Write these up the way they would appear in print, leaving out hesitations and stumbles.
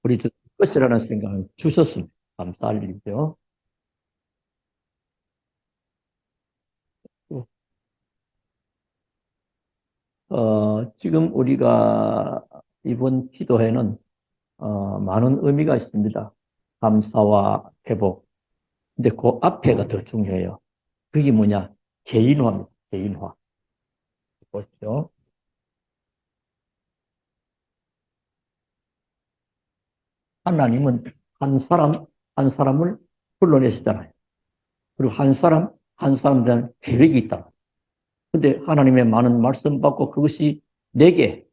우리 주 것이라는 생각을 주셨습니다. 감사할 일이죠. 지금 우리가 이번 기도회는 많은 의미가 있습니다. 감사와 회복. 근데 그 앞에가 더 중요해요. 그게 뭐냐? 개인화입니다. 개인화. 보시죠. 하나님은 한 사람을 불러내시잖아요. 그리고 한 사람에 대한 계획이 있다. 근데 하나님의 많은 말씀 받고 그것이 내게,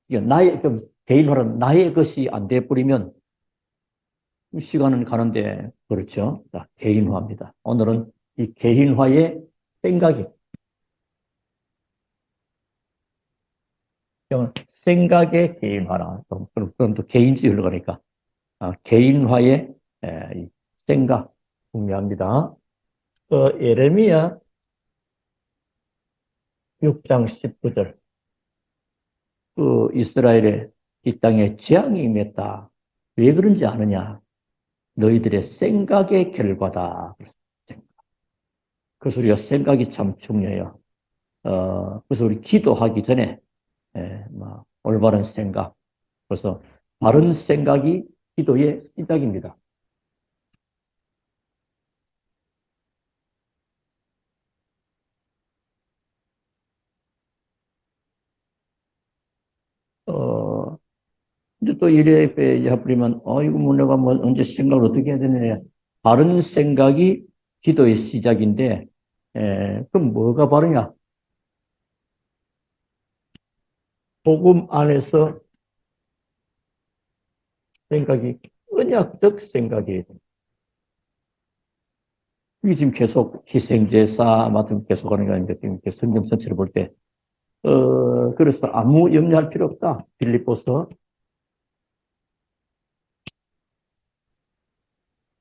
나의, 개인화는 나의 것이 안 돼버리면 시간은 가는데, 그렇죠. 자, 개인화입니다. 오늘은 이 개인화의 생각이, 생각의 개인화라, 그럼 또 개인주의로 가니까, 개인화의 이 생각, 중요합니다. 예레미야 6장 19절, 이스라엘의 이 땅에 재앙이 임했다. 왜 그런지 아느냐? 너희들의 생각의 결과다. 그래서 우리가 생각이 참 중요해요. 그래서 우리 기도하기 전에, 올바른 생각. 그래서 바른 생각이 기도의 시작입니다. 어, 이제 또 이래 해버리면, 이거 뭐 내가 뭐 언제 생각을 어떻게 해야 되느냐. 바른 생각이 기도의 시작인데, 그럼 뭐가 바르냐? 복음 안에서 생각이 언약적 생각이에요. 이게 지금 계속 희생제사 맡은 계속 하는 거 아닌가, 지금 성경 전체를 볼 때. 그래서 아무 염려할 필요 없다. 빌립보서.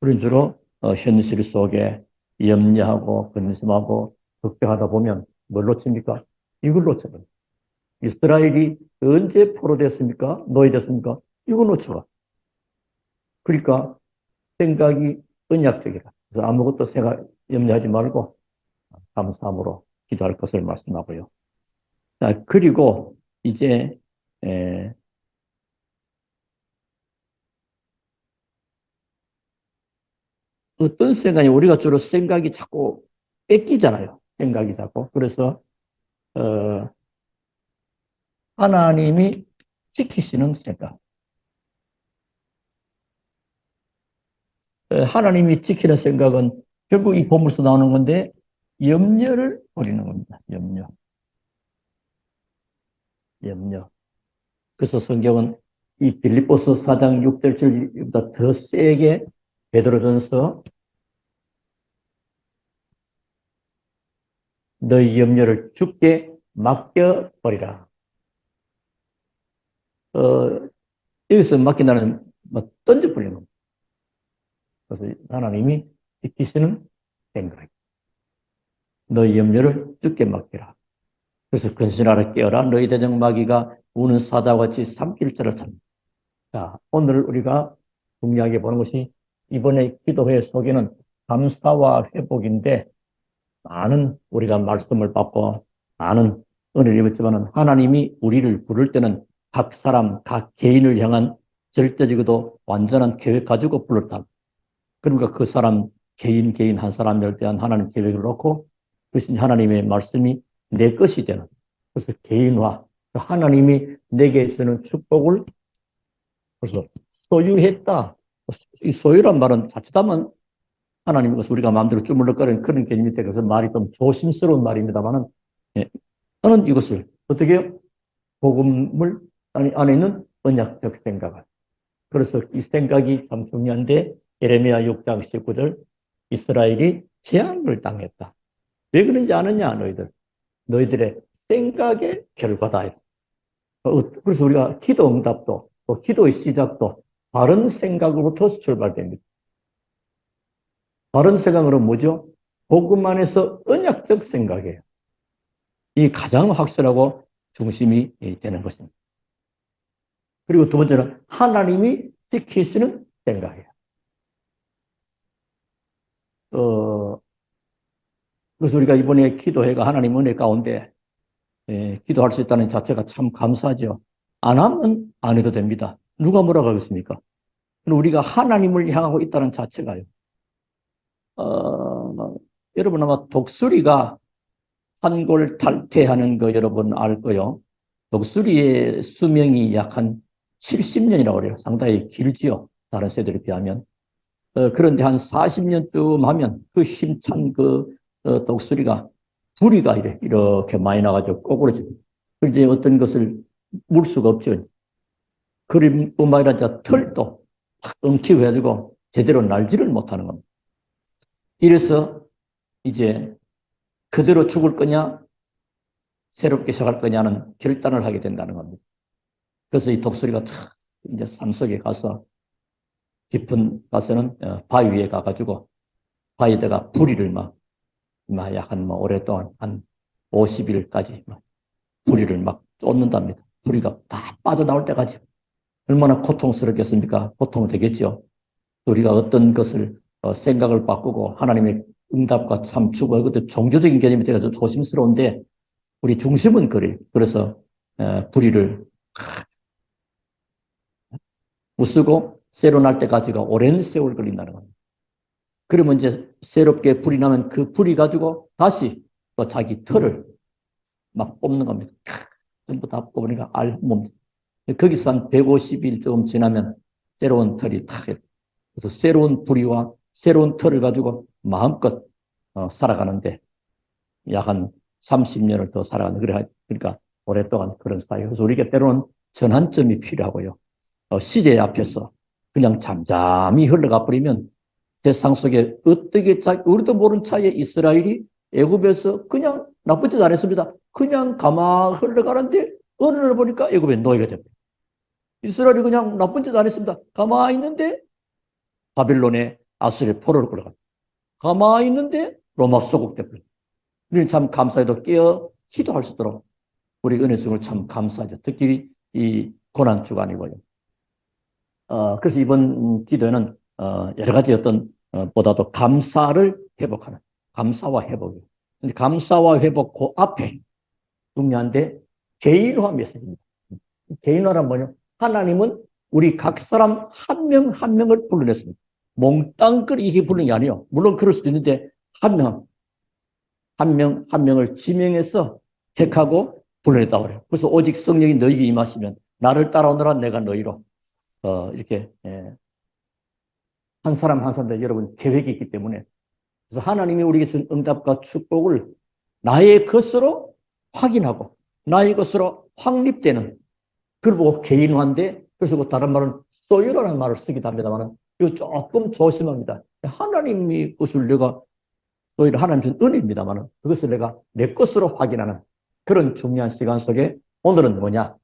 그런 주로, 현실 속에 염려하고 근심하고 걱정하다 보면 뭘 놓칩니까? 이걸 놓쳐요. 이스라엘이 언제 포로됐습니까? 노예됐습니까? 이걸 놓쳐가. 그러니까 생각이 언약적이라. 그래서 아무것도 생각, 염려하지 말고 감사함으로 기도할 것을 말씀하고요. 자, 그리고 이제, 에, 어떤 생각이, 우리가 주로 생각이 자꾸 뺏기잖아요. 생각이 자꾸. 그래서, 어, 하나님이 지키시는 생각. 하나님이 지키는 생각은 결국 이 본문에서 나오는 건데, 염려를 버리는 겁니다. 염려. 염려. 그래서 성경은 이 빌립보서 4장 6절 7절보다 더 세게 베드로전서 너희 염려를 주께 맡겨버리라. 어, 여기서 맡긴다는 뭐 던져버리는 겁니다. 그래서 하나님이 지키시는 생각. 너희 염려를 주께 맡기라. 그래서 근신하라 깨어라. 너희 대적 마귀가 우는 사자와 같이 삼킬자를 찾는다. 자, 오늘 우리가 중요하게 보는 것이 이번에 기도회 속에는 감사와 회복인데 많은 우리가 말씀을 받고 많은 은혜를 입었지만 하나님이 우리를 부를 때는 각 사람, 각 개인을 향한 절대적이고 완전한 계획 가지고 불렀다. 그러니까 그 사람, 개인 한 사람에 대한 하나님 계획을 놓고 그것이 하나님의 말씀이 내 것이 되는. 그래서 개인화. 하나님이 내게 주는 축복을 그래서 소유했다. 이 소유란 말은 자칫하면 하나님 것을 우리가 마음대로 주물럭거리는 그런 개념이 되어서 말이 좀 조심스러운 말입니다만은, 저는 이것을 어떻게 해요? 복음을 안에 있는 언약적 생각을. 그래서 이 생각이 참 중요한데, 예레미야 6장 19절, 이스라엘이 재앙을 당했다. 왜 그런지 아느냐, 너희들. 너희들의 생각의 결과다. 그래서 우리가 기도 응답도, 또 기도의 시작도 바른 생각으로부터 출발됩니다. 바른 생각으로 뭐죠? 복음 안에서 언약적 생각이에요. 이 가장 확실하고 중심이 되는 것입니다. 그리고 두 번째는 하나님이 지키시는 생각이에요. 그래서 우리가 이번에 기도회가 하나님 은혜 가운데 기도할 수 있다는 자체가 참 감사하죠. 안 하면 안 해도 됩니다. 누가 뭐라고 하겠습니까? 우리가 하나님을 향하고 있다는 자체가요. 여러분 아마 독수리가 한골 탈퇴하는 거 여러분 알 거요. 독수리의 수명이 약 한 70년이라고 그래요. 상당히 길지요. 다른 새들에 비하면. 그런데 한 40년쯤 하면 그 힘찬 독수리가 부리가 이렇게 많이 나가지고 꼬부러져요. 이제 어떤 것을 물 수가 없죠. 그뿐만 아니라 털도 확 엉키고 해가지고 제대로 날지를 못하는 겁니다. 이래서 이제 그대로 죽을 거냐, 새롭게 시작할 거냐는 결단을 하게 된다는 겁니다. 그래서 이 독수리가 이제 산속에 가서 깊은 가서는 바위 위에 가가지고 바위에다가 부리를 막 약간 오랫동안 한 50일까지 부리를 막 쫓는답니다. 부리가 다 빠져나올 때까지. 얼마나 고통스럽겠습니까? 고통은 되겠죠. 우리가 어떤 것을 생각을 바꾸고 하나님의 응답과 참 추구, 그것도 종교적인 개념이 되어서 조심스러운데 우리 중심은 그래요. 그래서 부리를 부수고 새로 날 때까지가 오랜 세월 걸린다는 겁니다. 그러면 이제 새롭게 불이 나면 그 불이 가지고 다시 또 자기 털을 막 뽑는 겁니다. 전부 다 뽑으니까 알몸. 거기서 한 150일 좀 지나면 새로운 털이 탁, 그래서 새로운 부리와 새로운 털을 가지고 마음껏 살아가는데 약 한 30년을 더 살아가는, 그러니까 오랫동안 그런 사이. 그래서 우리가 때로는 전환점이 필요하고요. 시대 앞에서 그냥 잠잠히 흘러가 버리면 세상 속에 어떻게 우리도 모른 차이에 이스라엘이 애굽에서 그냥 나쁜 짓 안 했습니다. 그냥 가만 흘러가는데 어느 날 보니까 애굽의 노예가 됩니다. 이스라엘이 그냥 나쁜 짓 안 했습니다. 가만히 있는데 바빌론의 아수르의 포로를 끌어갑니다. 가만히 있는데 로마 소국 돼버립니다. 우리는 참 감사해도 깨어 기도할 수 있도록 우리 은혜성을 참 감사하죠. 특히 이 고난 주간이고요. 그래서 이번 기도에는 여러 가지 보다도 감사를 회복하는, 감사와 회복이에요. 근데 감사와 회복 그 앞에 중요한데 개인화 메시지입니다. 개인화란 뭐냐? 하나님은 우리 각 사람 한 명 한 명을 불러냈습니다. 몽땅 이게 부르는 게 아니에요. 물론 그럴 수도 있는데 한 명 한 명을 지명해서 택하고 불러냈다고 그래요. 그래서 오직 성령이 너희에게 임하시면 나를 따라오너라 내가 너희로 이렇게 한 사람 한 사람도 여러분 계획이 있기 때문에, 그래서 하나님이 우리에게 준 응답과 축복을 나의 것으로 확인하고 나의 것으로 확립되는, 그걸 보고 개인화인데, 그래서 그 다른 말은 소유라는 말을 쓰기도 합니다만 이거 조금 조심합니다. 하나님이 것을 내가, 오히려 하나님 준 은혜입니다만 그것을 내가 내 것으로 확인하는 그런 중요한 시간 속에 오늘은 뭐냐?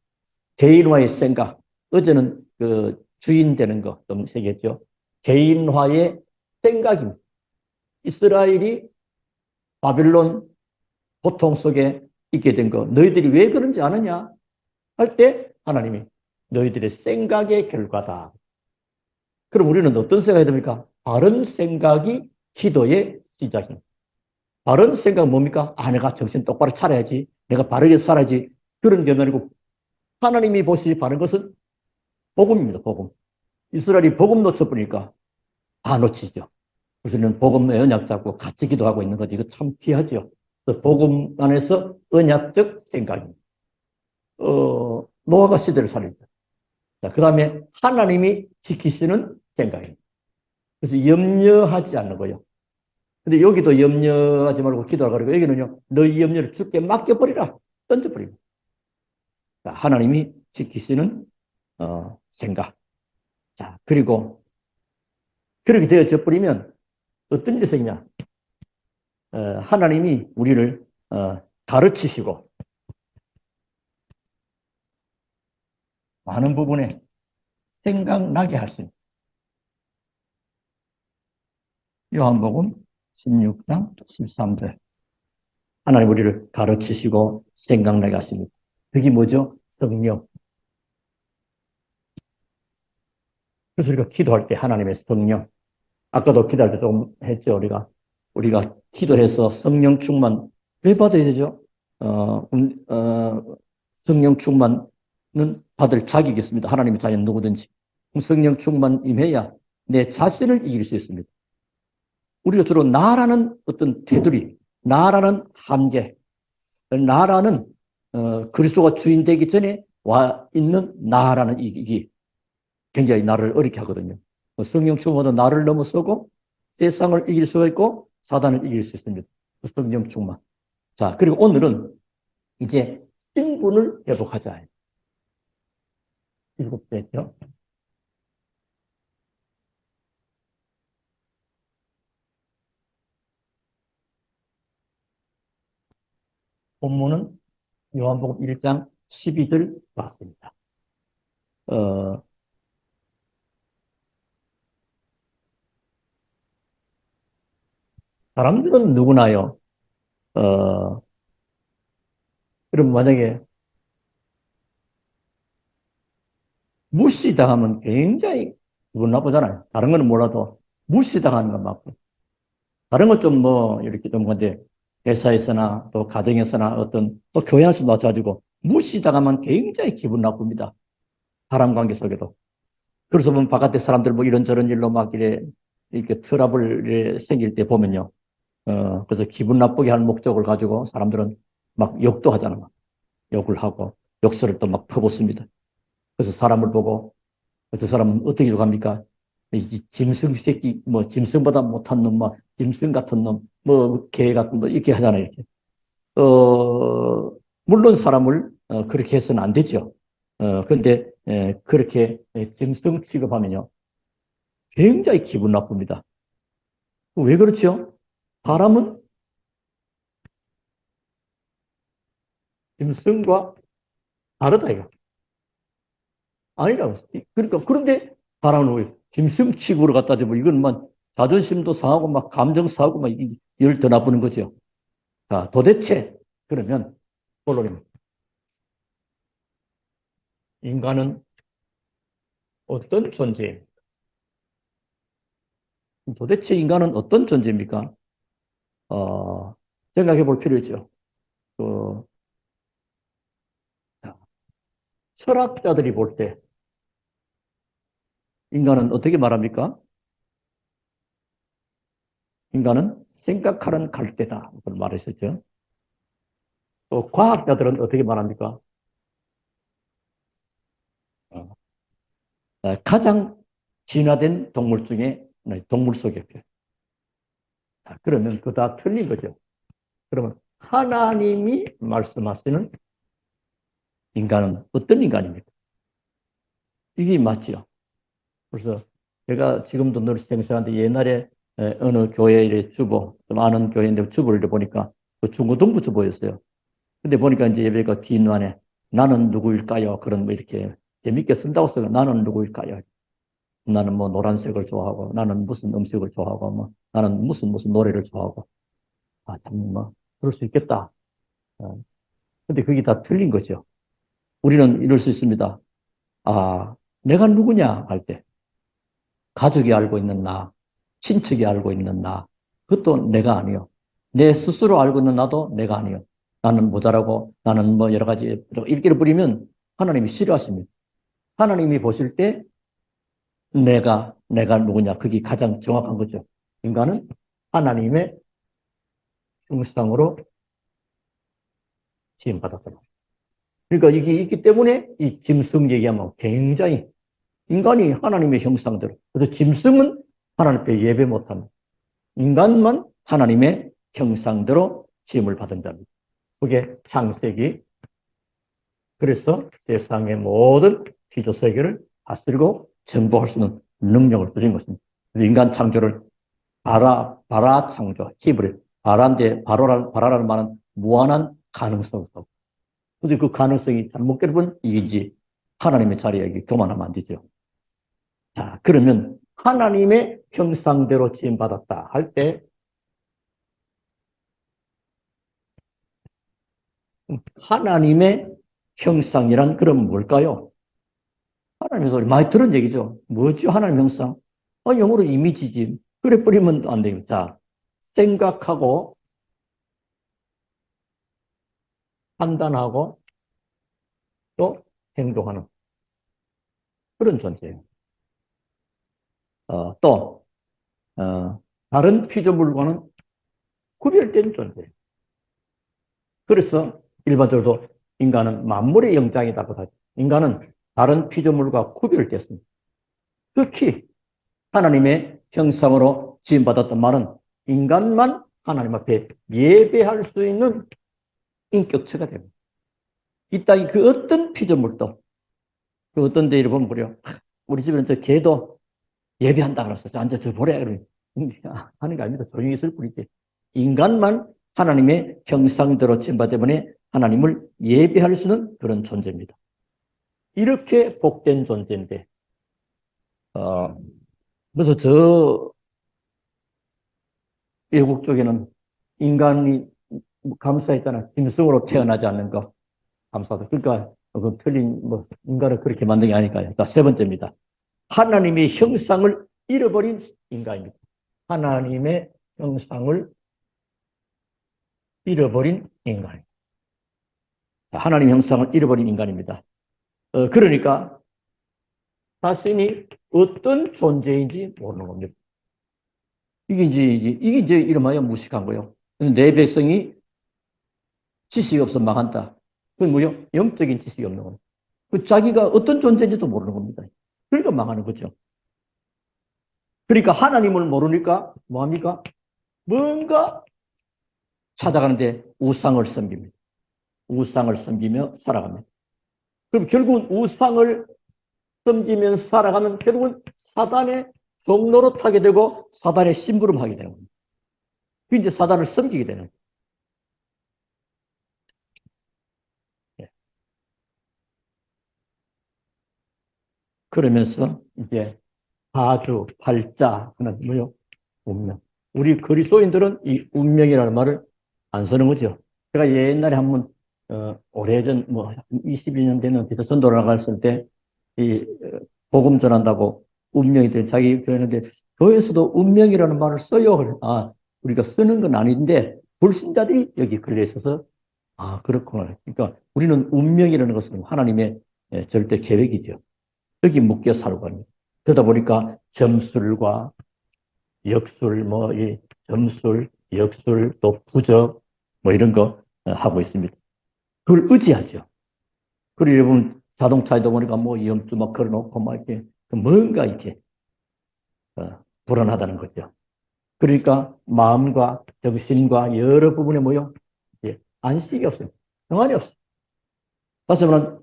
개인화의 생각. 어제는 그 주인 되는 거 좀 얘기했죠. 개인화의 생각입니다. 이스라엘이 바빌론 고통 속에 있게 된 거, 너희들이 왜 그런지 아느냐? 할 때 하나님이 너희들의 생각의 결과다. 그럼 우리는 어떤 생각이 됩니까? 바른 생각이 기도의 시작입니다. 바른 생각은 뭡니까? 내가 정신 똑바로 차려야지. 내가 바르게 살아야지. 그런 게 아니고 하나님이 보시기 바른 것은 복음입니다. 복음. 이스라엘이 복음 놓쳐버리니까 다 놓치죠. 그래서 우리는 복음의 언약 잡고 같이 기도하고 있는 거지. 이거 참 귀하죠. 복음 안에서 언약적 생각입니다. 노아가 시대를 살립니다. 자, 그 다음에 하나님이 지키시는 생각입니다. 그래서 염려하지 않는 거예요. 근데 여기도 염려하지 말고 기도하라 그러고, 여기는요, 너희 염려를 주께 맡겨버리라. 던져버립니다. 자, 하나님이 지키시는 생각. 자, 그리고 그렇게 되어져 버리면 어떤 일이 생기냐? 하나님이 우리를 가르치시고 많은 부분에 생각나게 할 수 있습니다. 요한복음 16장 13절. 하나님 우리를 가르치시고 생각나게 하십니다. 그게 뭐죠? 성령. 그래서 우리가 기도할 때 하나님의 성령, 아까도 기도할 때 조금 했죠. 우리가 기도해서 성령 충만, 왜 받아야 되죠? 어, 성령 충만은 받을 자격이 있습니다. 하나님의 자녀는 누구든지. 성령 충만 임해야 내 자신을 이길 수 있습니다. 우리가 주로 나라는 어떤 테두리, 나라는 한계, 나라는 그리스도가 주인 되기 전에 와 있는 나라는 이기 굉장히 나를 어렵게 하거든요. 성령 충만도 나를 넘어서고 세상을 이길 수가 있고 사단을 이길 수 있습니다. 성령 충만. 자, 그리고 오늘은 이제 신분을 회복하자. 일곱 번째죠. 본문은 요한복음 1장 12절 봤습니다. 어, 사람들은 누구나요? 어, 그럼 만약에 무시당하면 굉장히 기분 나쁘잖아요. 다른 거는 몰라도 무시당하는 건 맞고. 다른 건 좀 뭐, 이렇게 좀 건데, 회사에서나 또 가정에서나 어떤 또 교회에서 마찬가지고 무시당하면 굉장히 기분 나쁩니다. 사람 관계 속에도. 그래서 보면 바깥에 사람들 뭐 이런저런 일로 막 이렇게 트러블이 생길 때 보면요. 그래서 기분 나쁘게 할 목적을 가지고 사람들은 막 욕도 하잖아. 막. 욕을 하고 욕설을 또 막 퍼붓습니다. 그래서 사람을 보고 그 사람은 어떻게 욕합니까? 이 짐승 새끼, 뭐 짐승보다 못한 놈, 뭐 짐승 같은 놈, 뭐 개 같은 놈 이렇게 하잖아요. 이렇게. 물론 사람을 그렇게 해서는 안 되죠. 그런데 그렇게 짐승 취급하면요. 굉장히 기분 나쁩니다. 왜 그렇죠? 사람은 짐승과 다르다 이거. 아니라고. 그러니까 그런데 사람은 왜 짐승 취급으로 갖다 주면 이건 막 자존심도 상하고 막 감정 상하고 막 열 더 나쁘는 거죠. 자, 도대체 그러면 본론입니다. 인간은 어떤 존재입니까? 도대체 인간은 어떤 존재입니까? 어, 생각해 볼 필요 있죠. 그, 철학자들이 볼 때 인간은 어떻게 말합니까? 인간은 생각하는 갈대다. 그걸 말했었죠. 또 과학자들은 어떻게 말합니까? 어, 가장 진화된 동물 중에 동물 속의 표. 그러면 그거 다 틀린 거죠. 그러면 하나님이 말씀하시는 인간은 어떤 인간입니까? 이게 맞죠. 그래서 제가 지금도 늘 생생한데 옛날에 어느 교회의 주보, 좀 아는 교회인데 주보를 보니까 그 중고등부 주보였어요. 근데 보니까 이제 예배가 뒷면에 나는 누구일까요? 그런 뭐 이렇게 재밌게 쓴다고 써요. 나는 누구일까요? 나는 뭐 노란색을 좋아하고 나는 무슨 음식을 좋아하고 뭐 나는 무슨 노래를 좋아하고 아, 참 뭐 그럴 수 있겠다. 어, 근데 그게 다 틀린 거죠. 우리는 이럴 수 있습니다. 아, 내가 누구냐 할 때 가족이 알고 있는 나, 친척이 알고 있는 나, 그것도 내가 아니요. 내 스스로 알고 있는 나도 내가 아니요. 나는 모자라고 나는 뭐 여러 가지 일기를 부리면 하나님이 싫어하십니다. 하나님이 보실 때 내가 누구냐 그게 가장 정확한 거죠. 인간은 하나님의 형상으로 지음받았다. 그러니까 이게 있기 때문에 이 짐승 얘기하면 굉장히 인간이 하나님의 형상대로. 그래서 짐승은 하나님께 예배 못합니다. 인간만 하나님의 형상대로 지음을 받은 자입니다. 그게 창세기. 그래서 세상의 모든 피조 세계를 다스리고 정복할 수 있는 능력을 주신 것입니다. 인간 창조를 바라 창조, 히브리 바라인데 바라라는 말은 무한한 가능성. 근데 그 가능성이 잘못 깨면 이게 하나님의 자리에 교만하면 안 되죠. 자, 그러면 하나님의 형상대로 지음받았다 할 때 하나님의 형상이란 그럼 뭘까요? 하나님의 소리 많이 들은 얘기죠. 뭐죠? 하나님 형상. 영어로 이미지지. 그래 버리면 안 돼요. 자, 생각하고, 판단하고, 또 행동하는 그런 존재예요. 또, 다른 피조물과는 구별된 존재예요. 그래서 일반적으로 인간은 만물의 영장이라고 하죠. 인간은 다른 피조물과 구별됐습니다. 특히 하나님의 형상으로 지음받았던 말은 인간만 하나님 앞에 예배할 수 있는 인격체가 됩니다. 이 땅의 그 어떤 피조물도 그 어떤 데 보면 그래요. 우리 집에는 저 개도 예배한다 그랬어. 저 앉아 저 보래. 그러면 하는 게 아닙니다. 조용히 있을 뿐이지. 인간만 하나님의 형상대로 지음받 때문에 하나님을 예배할 수 있는 그런 존재입니다. 이렇게 복된 존재인데 그래서 저 외국 쪽에는 인간이 감사했잖아. 짐승으로 태어나지 않는 거 감사하다. 그러니까 그 틀린 인간을 그렇게 만든 게 아닐까요? 자, 세 번째입니다. 하나님의 형상을 잃어버린 인간입니다. 하나님의 형상을 잃어버린 인간. 하나님 형상을 잃어버린 인간입니다. 그러니까 자신이 어떤 존재인지 모르는 겁니다. 이게 이제 이름하여 무식한 거예요. 내 백성이 지식이 없어 망한다. 그건 뭐요? 영적인 지식이 없는 거예요. 자기가 어떤 존재인지도 모르는 겁니다. 그러니까 망하는 거죠. 그러니까 하나님을 모르니까 뭐합니까? 뭔가 찾아가는데 우상을 섬깁니다. 우상을 섬기며 살아갑니다. 그럼 결국은 우상을 섬기며 살아가면 결국은 사단의 종로로 타게 되고 사단의 심부름하게 되는 겁니다. 그 이제 사단을 섬기게 되는 거예요. 그러면서 이제 사주, 팔자 하는 뭐요? 운명. 우리 그리스도인들은 이 운명이라는 말을 안 쓰는 거죠. 제가 옛날에 한번 오래전 22년 되는 기도 전도를 나갔을 때 이 복음 전한다고 운명이 된 자기 교회인데 교회에서도 운명이라는 말을 써요. 우리가 쓰는 건 아닌데 불신자들이 여기 걸려 있어서 그렇구나. 그러니까 우리는 운명이라는 것은 하나님의 절대 계획이죠. 여기 묶여 살고 합니다. 그러다 보니까 점술과 역술, 이 점술, 역술, 또 부적, 이런 거 하고 있습니다. 그걸 의지하죠. 그리고 여러분, 자동차에도 보니까 염주 걸어놓고 이렇게 뭔가 이렇게 불안하다는 거죠. 그러니까 마음과 정신과 여러 부분에 안식이 없어요. 평안이 없어요. 다시 말하면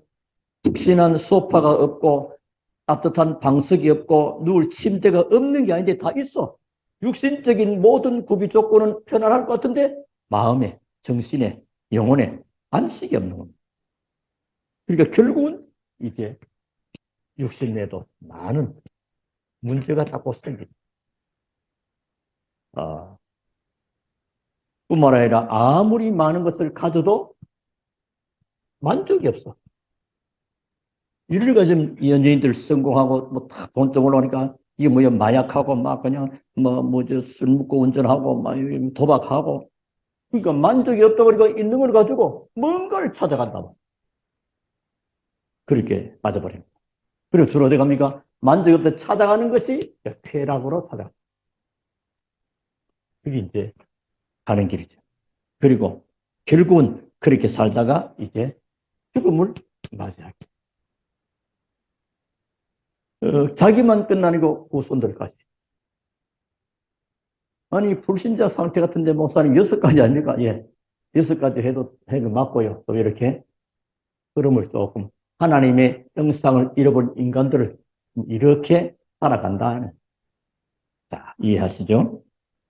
푹신한 소파가 없고 따뜻한 방석이 없고 누울 침대가 없는 게 아닌데 다 있어. 육신적인 모든 구비 조건은 편안할 것 같은데 마음에, 정신에, 영혼에 안식이 없는 겁니다. 그러니까 결국은 이게 육신 내도 많은 문제가 자꾸 생깁니다. 뿐만 아니라 아무리 많은 것을 가져도 만족이 없어. 이를 가지고 연예인들 성공하고 돈 좀 올라오니까 이게 마약하고 그냥 술 먹고 운전하고 도박하고 그러니까 만족이 없다 보니까 있는 걸 가지고 뭔가를 찾아간다. 그렇게 빠져버립니다. 그리고 주로 어디 갑니까? 만족이 없다 찾아가는 것이 쾌락으로 찾아가. 그게 이제 가는 길이죠. 그리고 결국은 그렇게 살다가 이제 죽음을 맞이하게. 자기만 끝나니고 후손들까지. 아니, 불신자 상태 같은데 목사님 6가지 아닙니까? 예. 6가지 해도 맞고요. 또 이렇게 흐름을 조금 하나님의 형상을 잃어버린 인간들을 이렇게 살아간다. 자, 이해하시죠?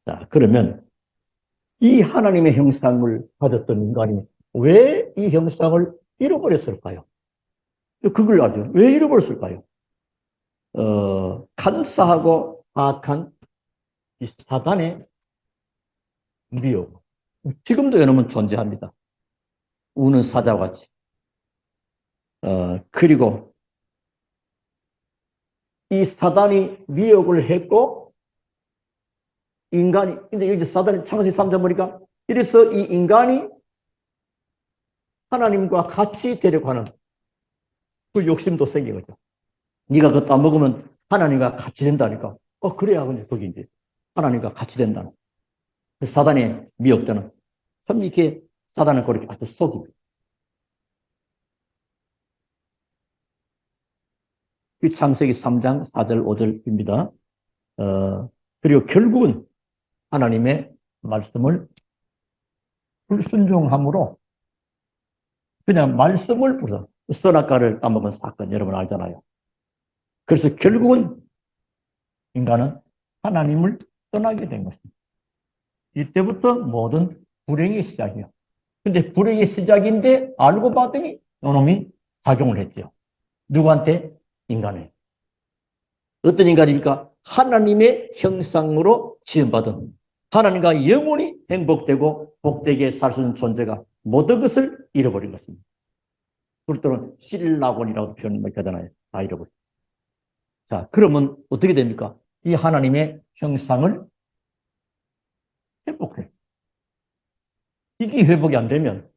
자, 그러면 이 하나님의 형상을 가졌던 인간이 왜 이 형상을 잃어버렸을까요? 그걸 알죠. 왜 잃어버렸을까요? 간사하고 악한 이 사단의 미혹. 지금도 여러분 존재합니다. 우는 사자와 같이. 그리고 이 사단이 미혹을 했고, 인간이, 근데 여기 사단이 창세기 3장 보니까, 이래서 이 인간이 하나님과 같이 되려고 하는 그 욕심도 생긴 거죠. 네가 그거 따먹으면 하나님과 같이 된다니까. 그래야 근데 거기 이제 하나님과 같이 된다는. 사단의 미혹자는 참 이렇게 사단을 그렇게 아주 속입니다. 이 창세기 3장 4절 5절입니다. 그리고 결국은 하나님의 말씀을 불순종함으로 그냥 말씀을 불러 선악과를 따먹은 사건 여러분 알잖아요. 그래서 결국은 인간은 하나님을 떠나게 된 것입니다. 이때부터 모든 불행의 시작이에요. 근데 불행의 시작인데 알고 봤더니 이놈이 작용을 했죠. 누구한테? 인간에. 어떤 인간입니까? 하나님의 형상으로 지음받은 하나님과 영원히 행복되고 복되게 살 수 있는 존재가 모든 것을 잃어버린 것입니다. 그렇다면 신라곤이라고 표현을 하잖아요. 다 잃어버린. 자, 그러면 어떻게 됩니까? 이 하나님의 형상을 회복해. 이게 회복이 안 되면,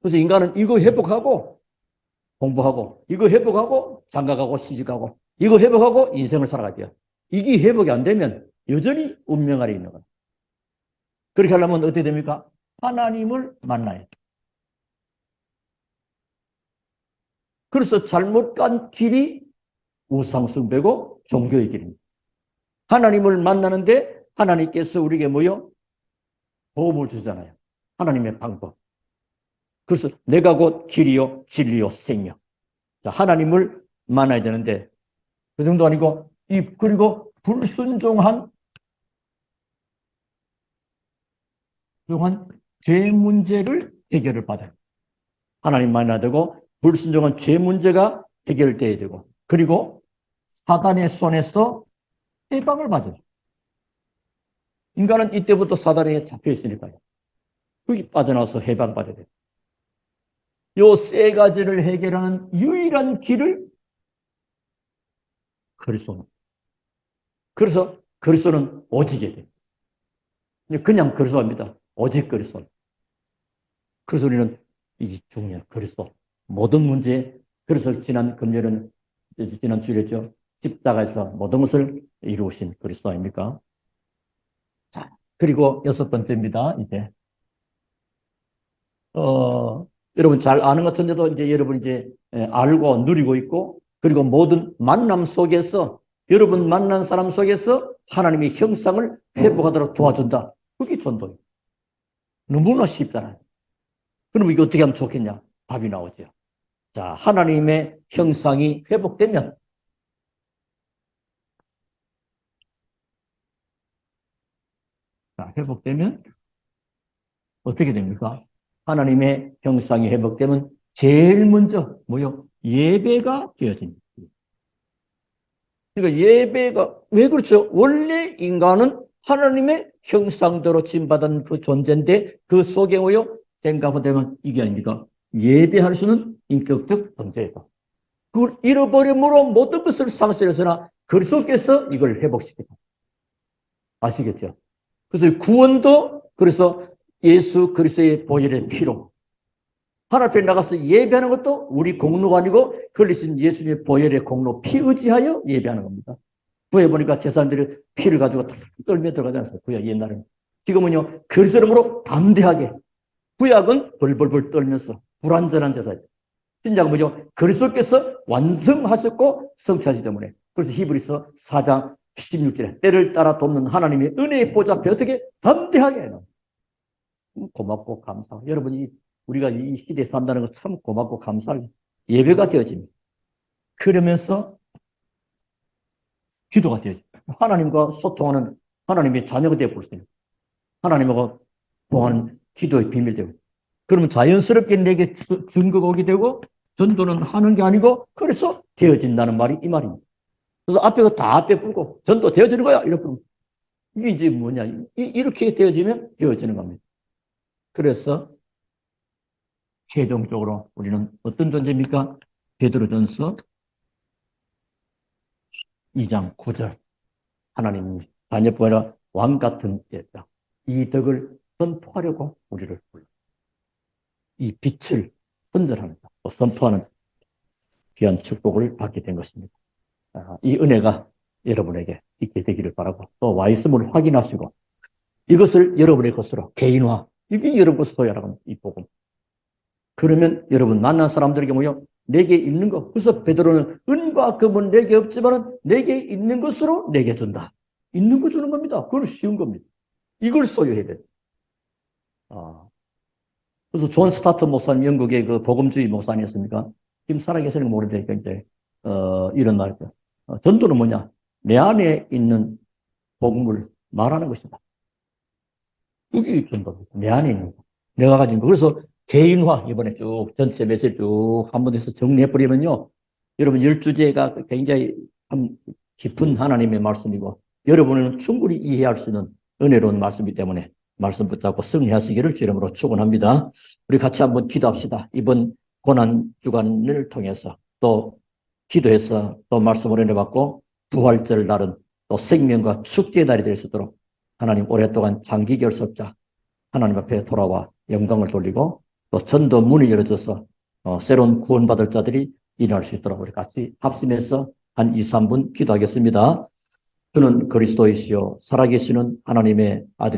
그래서 인간은 이거 회복하고 공부하고, 이거 회복하고 장가가고 시집가고, 이거 회복하고 인생을 살아가야 돼요. 이게 회복이 안 되면 여전히 운명 아래 있는 거예요. 그렇게 하려면 어떻게 됩니까? 하나님을 만나야 돼요. 그래서 잘못 간 길이 우상숭배고 종교의 길입니다. 하나님을 만나는데 하나님께서 우리에게 뭐요? 도움을 주잖아요. 하나님의 방법. 그래서 내가 곧 길이요 진리요 생명. 자, 하나님을 만나야 되는데 그 정도 아니고 그리고 불순종한 죄 문제를 해결을 받아요. 하나님 만나야 되고 불순종한 죄 문제가 해결돼야 되고 그리고 사단의 손에서 해방을 받아요. 인간은 이때부터 사단에 잡혀 있으니까요. 거기 빠져나와서 해방받아야 돼요. 요 세 가지를 해결하는 유일한 길을 그리스도. 그래서 그리스도는 오직에 돼요. 그냥 그리스도입니다. 오직 그리스도. 그래서 우리는 이 중요한 그리스도. 모든 문제. 그래서 지난 금요일은 지난 주일이었죠. 십자가에서 모든 것을 이루신 그리스도 아닙니까? 자, 그리고 여섯 번째입니다. 이제 여러분 잘 아는 것 같은데도 이제 여러분 이제 알고 누리고 있고 그리고 모든 만남 속에서 여러분 만난 사람 속에서 하나님의 형상을 회복하도록 도와준다. 그게 전도예요. 너무나 쉽잖아요. 그럼 이거 어떻게 하면 좋겠냐? 답이 나오죠. 자, 하나님의 형상이 회복되면 회복되면 어떻게 됩니까? 하나님의 형상이 회복되면 제일 먼저 뭐요? 예배가 되어집니다. 그러니까 예배가 왜 그렇죠? 원래 인간은 하나님의 형상대로 지음받은 그 존재인데 그 속에 뭐요? 생각하면 이게 아닙니까? 예배할 수는 인격적 존재다. 그걸 잃어버림으로 모든 것을 상실했으나 그리스도께서 이걸 회복시켰다. 아시겠죠? 그래서 구원도 그래서 예수 그리스도의 보혈의 피로 하나님 앞에 나가서 예배하는 것도 우리 공로가 아니고 흘리신 예수님의 보혈의 공로 피 의지하여 예배하는 겁니다. 구해 보니까 제사장들이 피를 가지고 떨며 들어가지 않았어요. 구약 옛날에는. 지금은요 그리스도 이름으로 담대하게 구약은 벌벌벌 떨면서 불완전한 제사예요. 신약은 뭐죠? 그리스도께서 완성하셨고 성취하시기 때문에 그래서 히브리서 4장 16절에 때를 따라 돕는 하나님의 은혜의 보좌 앞에 어떻게 담대하게 해요. 고맙고 감사하고 여러분이 우리가 이 시대에 산다는 거 참 고맙고 감사하게 예배가 되어집니다. 그러면서 기도가 되어집니다. 하나님과 소통하는 하나님의 자녀가 되어 볼 수 있는 하나님하고 통하는 기도의 비밀되고 그러면 자연스럽게 내게 증거가 오게 되고 전도는 하는 게 아니고 그래서 되어진다는 말이 이 말입니다. 그래서 앞에가 다 빼풀고 전도 되어지는 거야 이렇게 이게 이제 뭐냐 이렇게 되어지면 되어지는 겁니다. 그래서 최종적으로 우리는 어떤 존재입니까? 베드로전서 2장 9절. 하나님 자녀뿐 아니라 왕 같은 제자. 이 덕을 선포하려고 우리를 불러. 이 빛을 선전하면서 또 선포하는 귀한 축복을 받게 된 것입니다. 이 은혜가 여러분에게 있게 되기를 바라고 또 와 있음을 확인하시고 이것을 여러분의 것으로 개인화. 이게 여러분 것으로 소유하라고 합니다. 이 복음. 그러면 여러분 만난 사람들에게 뭐요? 내게 있는 것. 그래서 베드로는 은과 금은 내게 없지만 내게 있는 것으로 내게 준다. 있는 거 주는 겁니다. 그건 쉬운 겁니다. 이걸 소유해야 돼요. 그래서 존 스타트 목사님, 영국의 그 복음주의 목사님이었습니까? 지금 살아계시는 거 모르는데, 이제, 이런 말이죠. 전도는 뭐냐? 내 안에 있는 복음을 말하는 것이다. 그게 전도입니다. 내 안에 있는 거. 내가 가진 거. 그래서 개인화, 이번에 쭉 전체 메시지 쭉 한 번에서 정리해버리면요. 여러분, 12제가 굉장히 참 깊은 하나님의 말씀이고, 여러분은 충분히 이해할 수 있는 은혜로운 말씀이기 때문에 말씀 붙잡고 승리하시기를 주 이름으로 축원합니다. 우리 같이 한번 기도합시다. 이번 고난 주간을 통해서 또 기도해서 또 말씀을 은혜받고 부활절 날은 또 생명과 축제의 날이 될 수 있도록 하나님 오랫동안 장기 결석자 하나님 앞에 돌아와 영광을 돌리고 또 전도 문이 열어져서 새로운 구원받을 자들이 일어날 수 있도록 우리 같이 합심해서 한 2, 3분 기도하겠습니다. 저는 그리스도이시요 살아계시는 하나님의 아들